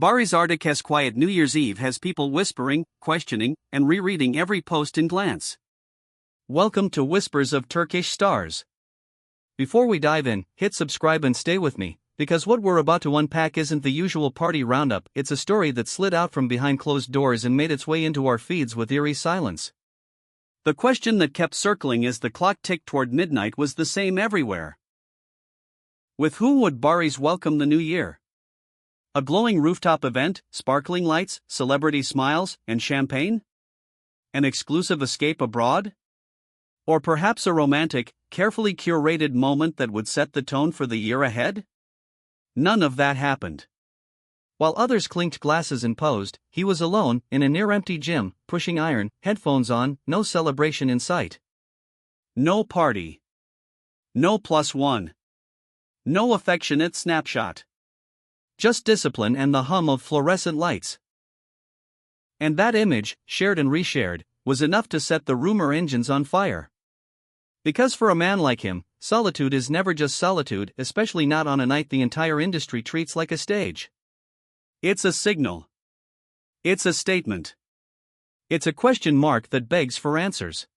Barış Archetypes quiet New Year's Eve has people whispering, questioning, and rereading every post in glance. Welcome to Whispers of Turkish Stars. Before we dive in, hit subscribe and stay with me, because what we're about to unpack isn't the usual party roundup, it's a story that slid out from behind closed doors and made its way into our feeds with eerie silence. The question that kept circling as the clock ticked toward midnight was the same everywhere. With whom would Barış welcome the new year? A glowing rooftop event, sparkling lights, celebrity smiles, and champagne? An exclusive escape abroad? Or perhaps a romantic, carefully curated moment that would set the tone for the year ahead? None of that happened. While others clinked glasses and posed, he was alone, in a near-empty gym, pushing iron, headphones on, no celebration in sight. No party. No +1. No affectionate snapshot. Just discipline and the hum of fluorescent lights. And that image, shared and reshared, was enough to set the rumor engines on fire. Because for a man like him, solitude is never just solitude, especially not on a night the entire industry treats like a stage. It's a signal. It's a statement. It's a question mark that begs for answers.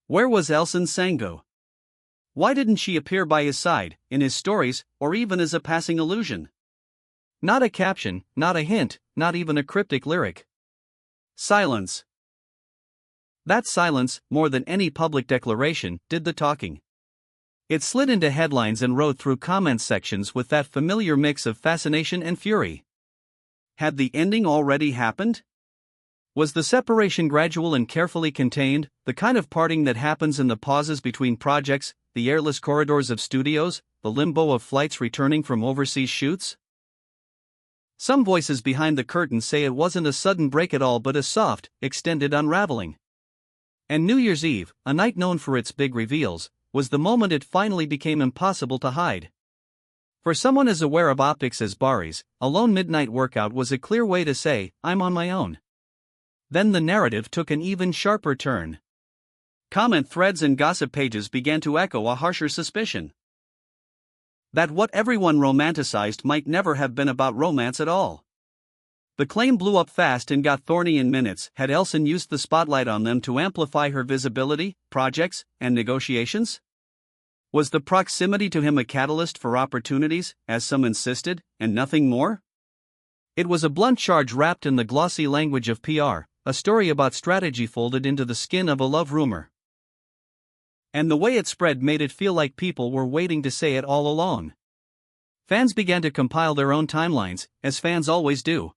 Where was Elçin Sangu? Why didn't she appear by his side, in his stories, or even as a passing allusion? Not a caption, not a hint, not even a cryptic lyric. Silence. That silence, more than any public declaration, did the talking. It slid into headlines and rode through comment sections with that familiar mix of fascination and fury. Had the ending already happened? Was the separation gradual and carefully contained, the kind of parting that happens in the pauses between projects, the airless corridors of studios, the limbo of flights returning from overseas shoots? Some voices behind the curtain say it wasn't a sudden break at all but a soft, extended unraveling. And New Year's Eve, a night known for its big reveals, was the moment it finally became impossible to hide. For someone as aware of optics as Barış, a lone midnight workout was a clear way to say, I'm on my own. Then the narrative took an even sharper turn. Comment threads and gossip pages began to echo a harsher suspicion. That what everyone romanticized might never have been about romance at all. The claim blew up fast and got thorny in minutes. Had Elçin used the spotlight on them to amplify her visibility, projects, and negotiations? Was the proximity to him a catalyst for opportunities, as some insisted, and nothing more? It was a blunt charge wrapped in the glossy language of PR, a story about strategy folded into the skin of a love rumor. And the way it spread made it feel like people were waiting to say it all along. Fans began to compile their own timelines, as fans always do.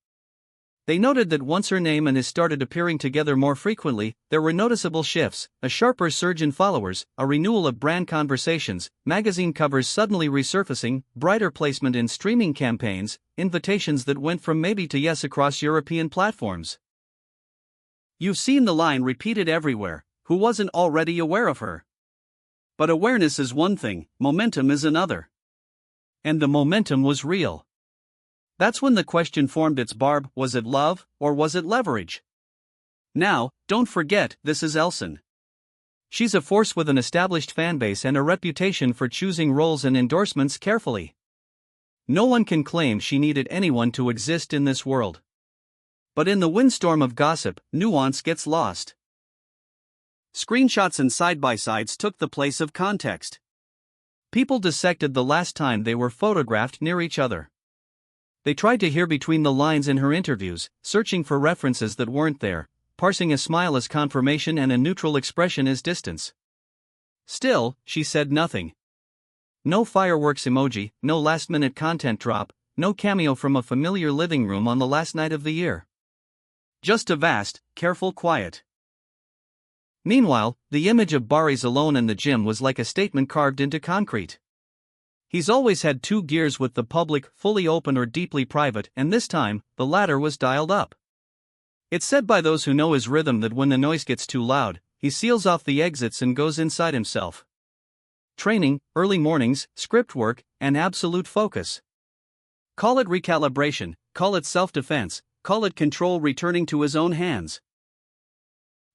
They noted that once her name and his started appearing together more frequently, there were noticeable shifts, a sharper surge in followers, a renewal of brand conversations, magazine covers suddenly resurfacing, brighter placement in streaming campaigns, invitations that went from maybe to yes across European platforms. You've seen the line repeated everywhere, who wasn't already aware of her? But awareness is one thing, momentum is another. And the momentum was real. That's when the question formed its barb, was it love, or was it leverage? Now, don't forget, this is Elçin. She's a force with an established fanbase and a reputation for choosing roles and endorsements carefully. No one can claim she needed anyone to exist in this world. But in the windstorm of gossip, nuance gets lost. Screenshots and side-by-sides took the place of context. People dissected the last time they were photographed near each other. They tried to hear between the lines in her interviews, searching for references that weren't there, parsing a smile as confirmation and a neutral expression as distance. Still, she said nothing. No fireworks emoji, no last-minute content drop, no cameo from a familiar living room on the last night of the year. Just a vast, careful quiet. Meanwhile, the image of Barış alone in the gym was like a statement carved into concrete. He's always had two gears with the public, fully open or deeply private, and this time, the latter was dialed up. It's said by those who know his rhythm that when the noise gets too loud, he seals off the exits and goes inside himself. Training, early mornings, script work, and absolute focus. Call it recalibration, call it self-defense, call it control returning to his own hands.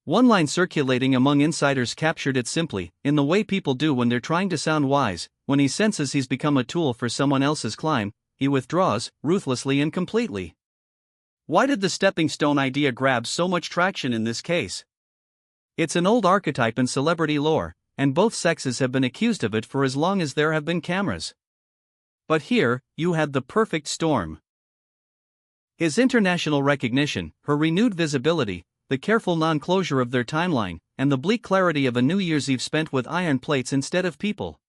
One line circulating among insiders captured it simply, in the way people do when they're trying to sound wise, when he senses he's become a tool for someone else's climb, he withdraws, ruthlessly and completely. Why did the stepping stone idea grab so much traction in this case? It's an old archetype in celebrity lore, and both sexes have been accused of it for as long as there have been cameras. But here, you had the perfect storm. His international recognition, her renewed visibility, the careful non-closure of their timeline, and the bleak clarity of a New Year's Eve spent with iron plates instead of people.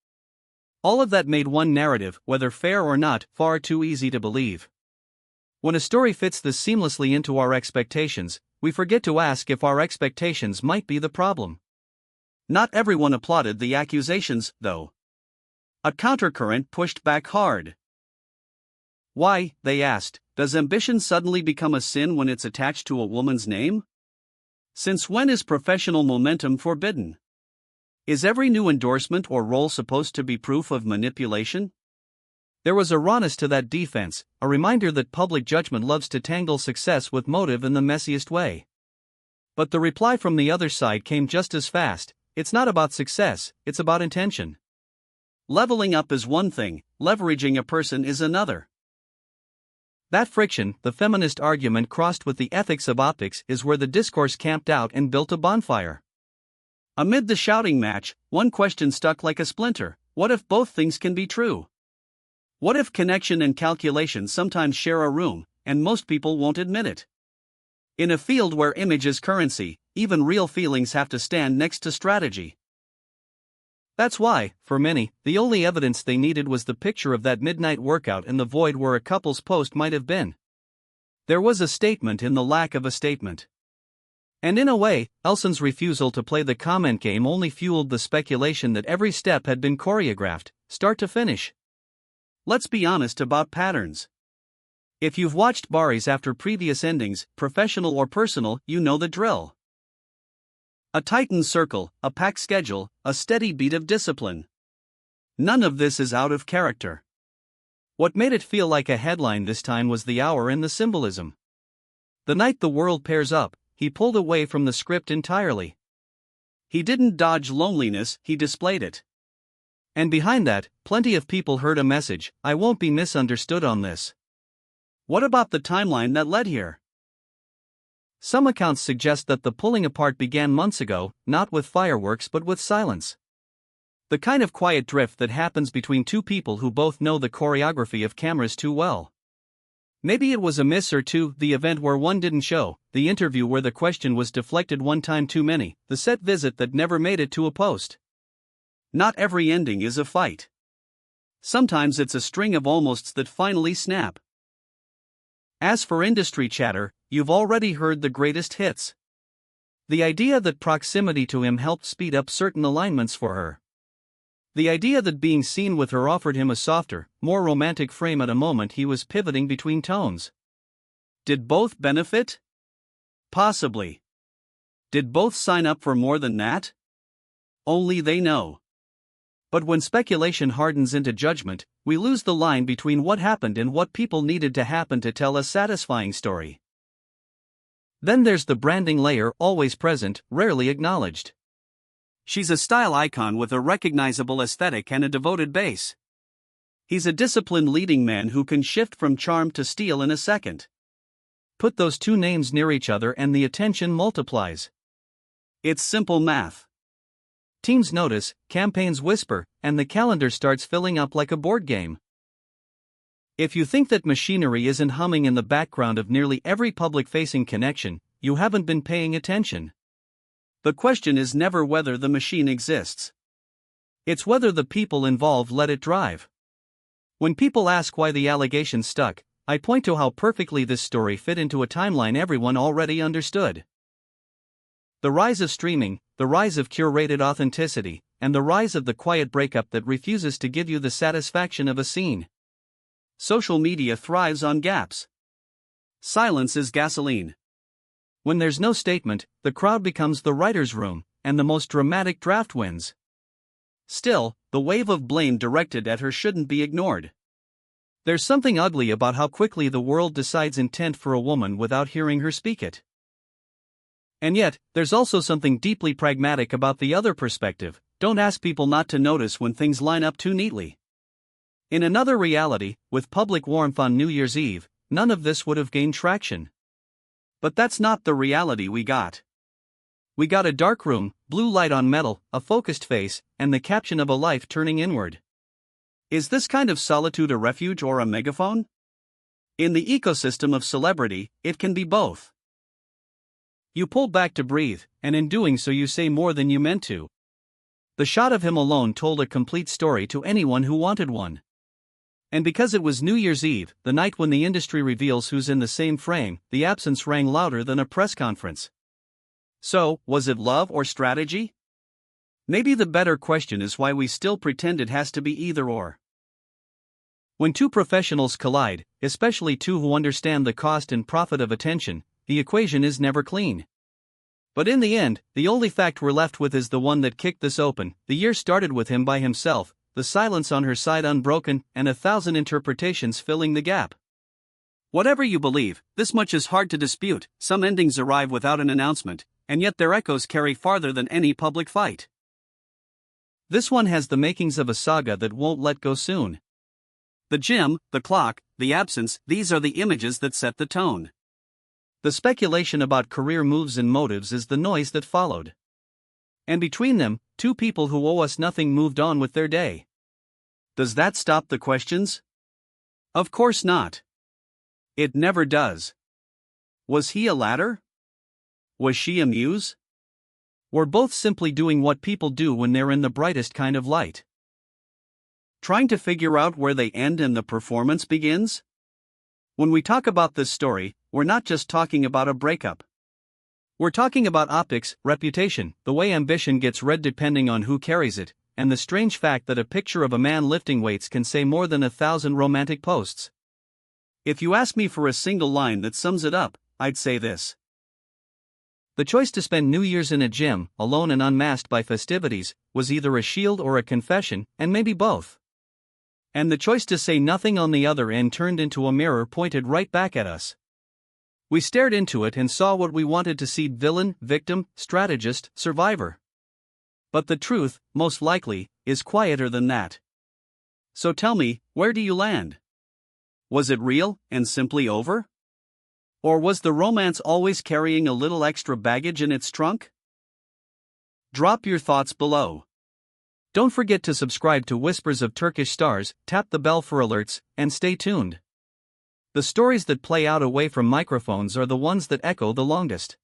All of that made one narrative, whether fair or not, far too easy to believe. When a story fits this seamlessly into our expectations, we forget to ask if our expectations might be the problem. Not everyone applauded the accusations, though. A countercurrent pushed back hard. Why, they asked, does ambition suddenly become a sin when it's attached to a woman's name? Since when is professional momentum forbidden? Is every new endorsement or role supposed to be proof of manipulation? There was a rawness to that defense, a reminder that public judgment loves to tangle success with motive in the messiest way. But the reply from the other side came just as fast. It's not about success, it's about intention. Leveling up is one thing, leveraging a person is another. That friction, the feminist argument crossed with the ethics of optics, is where the discourse camped out and built a bonfire. Amid the shouting match, one question stuck like a splinter: what if both things can be true? What if connection and calculation sometimes share a room, and most people won't admit it? In a field where image is currency, even real feelings have to stand next to strategy. That's why, for many, the only evidence they needed was the picture of that midnight workout in the void where a couple's post might have been. There was a statement in the lack of a statement. And in a way, Elçin's refusal to play the comment game only fueled the speculation that every step had been choreographed, start to finish. Let's be honest about patterns. If you've watched Barış after previous endings, professional or personal, you know the drill. A tightened circle, a packed schedule, a steady beat of discipline. None of this is out of character. What made it feel like a headline this time was the hour and the symbolism. The night the world pairs up, he pulled away from the script entirely. He didn't dodge loneliness, he displayed it. And behind that, plenty of people heard a message: I won't be misunderstood on this. What about the timeline that led here? Some accounts suggest that the pulling apart began months ago, not with fireworks but with silence. The kind of quiet drift that happens between two people who both know the choreography of cameras too well. Maybe it was a miss or two, the event where one didn't show, the interview where the question was deflected one time too many, the set visit that never made it to a post. Not every ending is a fight. Sometimes it's a string of almosts that finally snap. As for industry chatter, you've already heard the greatest hits. The idea that proximity to him helped speed up certain alignments for her. The idea that being seen with her offered him a softer, more romantic frame at a moment he was pivoting between tones. Did both benefit? Possibly. Did both sign up for more than that? Only they know. But when speculation hardens into judgment, we lose the line between what happened and what people needed to happen to tell a satisfying story. Then there's the branding layer, always present, rarely acknowledged. She's a style icon with a recognizable aesthetic and a devoted base. He's a disciplined leading man who can shift from charm to steel in a second. Put those two names near each other and the attention multiplies. It's simple math. Teams notice, campaigns whisper, and the calendar starts filling up like a board game. If you think that machinery isn't humming in the background of nearly every public-facing connection, you haven't been paying attention. The question is never whether the machine exists. It's whether the people involved let it drive. When people ask why the allegation stuck, I point to how perfectly this story fit into a timeline everyone already understood. The rise of streaming, the rise of curated authenticity, and the rise of the quiet breakup that refuses to give you the satisfaction of a scene. Social media thrives on gaps. Silence is gasoline. When there's no statement, the crowd becomes the writer's room, and the most dramatic draft wins. Still, the wave of blame directed at her shouldn't be ignored. There's something ugly about how quickly the world decides intent for a woman without hearing her speak it. And yet, there's also something deeply pragmatic about the other perspective: don't ask people not to notice when things line up too neatly. In another reality, with public warmth on New Year's Eve, none of this would have gained traction. But that's not the reality we got. We got a dark room, blue light on metal, a focused face, and the caption of a life turning inward. Is this kind of solitude a refuge or a megaphone? In the ecosystem of celebrity, it can be both. You pull back to breathe, and in doing so you say more than you meant to. The shot of him alone told a complete story to anyone who wanted one. And because it was New Year's Eve, the night when the industry reveals who's in the same frame, the absence rang louder than a press conference. So, was it love or strategy? Maybe the better question is why we still pretend it has to be either or. When two professionals collide, especially two who understand the cost and profit of attention, the equation is never clean. But in the end, the only fact we're left with is the one that kicked this open. The year started with him by himself, the silence on her side unbroken, and 1,000 interpretations filling the gap. Whatever you believe, this much is hard to dispute. Some endings arrive without an announcement, and yet their echoes carry farther than any public fight. This one has the makings of a saga that won't let go soon. The gym, the clock, the absence, these are the images that set the tone. The speculation about career moves and motives is the noise that followed. And between them, two people who owe us nothing moved on with their day. Does that stop the questions? Of course not. It never does. Was he a ladder? Was she a muse? We're both simply doing what people do when they're in the brightest kind of light. Trying to figure out where they end and the performance begins? When we talk about this story, we're not just talking about a breakup. We're talking about optics, reputation, the way ambition gets read depending on who carries it, and the strange fact that a picture of a man lifting weights can say more than 1,000 romantic posts. If you ask me for a single line that sums it up, I'd say this. The choice to spend New Year's in a gym, alone and unmasked by festivities, was either a shield or a confession, and maybe both. And the choice to say nothing on the other end turned into a mirror pointed right back at us. We stared into it and saw what we wanted to see: villain, victim, strategist, survivor. But the truth, most likely, is quieter than that. So tell me, where do you land? Was it real, and simply over? Or was the romance always carrying a little extra baggage in its trunk? Drop your thoughts below. Don't forget to subscribe to Whispers of Turkish Stars, tap the bell for alerts, and stay tuned. The stories that play out away from microphones are the ones that echo the longest.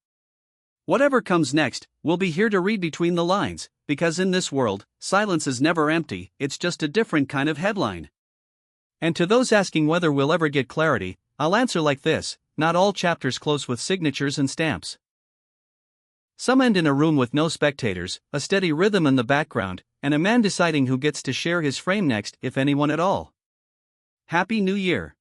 Whatever comes next, we'll be here to read between the lines, because in this world, silence is never empty, it's just a different kind of headline. And to those asking whether we'll ever get clarity, I'll answer like this: not all chapters close with signatures and stamps. Some end in a room with no spectators, a steady rhythm in the background, and a man deciding who gets to share his frame next, if anyone at all. Happy New Year!